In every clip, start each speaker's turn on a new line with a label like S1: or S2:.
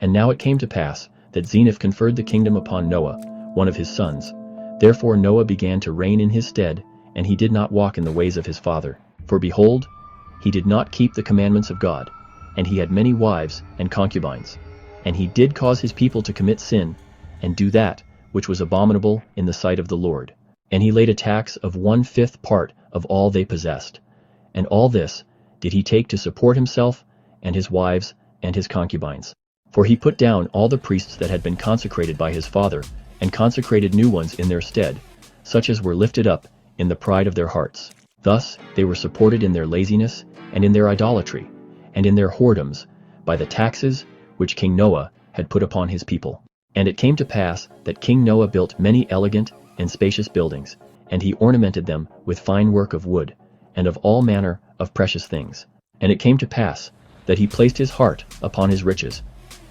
S1: And now it came to pass that Zeniff conferred the kingdom upon Noah, one of his sons. Therefore Noah began to reign in his stead, and he did not walk in the ways of his father. For behold, he did not keep the commandments of God, and he had many wives and concubines. And he did cause his people to commit sin, and do that which was abominable in the sight of the Lord. And he laid a tax of 1/5 part of all they possessed. And all this did he take to support himself, and his wives, and his concubines. For he put down all the priests that had been consecrated by his father, and consecrated new ones in their stead, such as were lifted up in the pride of their hearts. Thus they were supported in their laziness, and in their idolatry, and in their whoredoms, by the taxes which King Noah had put upon his people. And it came to pass that King Noah built many elegant and spacious buildings, and he ornamented them with fine work of wood, and of all manner of precious things. And it came to pass that he placed his heart upon his riches,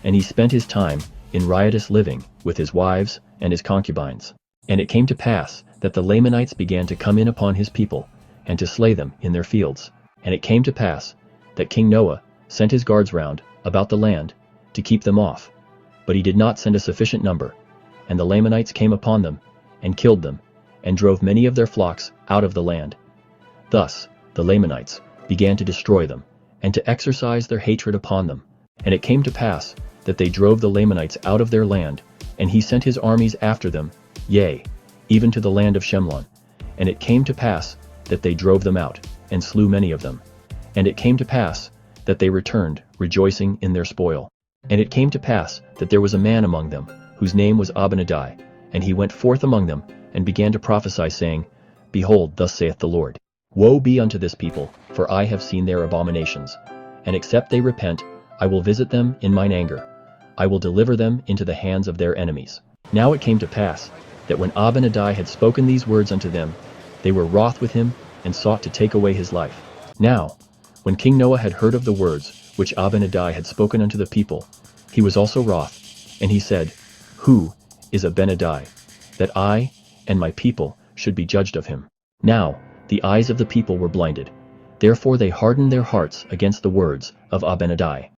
S1: and he spent his time in riotous living with his wives and his concubines. And it came to pass that the Lamanites began to come in upon his people, and to slay them in their fields. And it came to pass that King Noah sent his guards round about the land to keep them off. But he did not send a sufficient number, and the Lamanites came upon them, and killed them, and drove many of their flocks out of the land. Thus the Lamanites began to destroy them, and to exercise their hatred upon them. And it came to pass that they drove the Lamanites out of their land, and he sent his armies after them, yea, even to the land of Shemlon. And it came to pass that they drove them out, and slew many of them. And it came to pass that they returned, rejoicing in their spoil. And it came to pass that there was a man among them, whose name was Abinadi, and he went forth among them, and began to prophesy, saying, Behold, thus saith the Lord, Woe be unto this people, for I have seen their abominations. And except they repent, I will visit them in mine anger. I will deliver them into the hands of their enemies. Now it came to pass that when Abinadi had spoken these words unto them, they were wroth with him, and sought to take away his life. Now, when King Noah had heard of the words which Abinadi had spoken unto the people, he was also wroth, and he said, Who is Abinadi, that I and my people should be judged of him? Now the eyes of the people were blinded. Therefore they hardened their hearts against the words of Abinadi.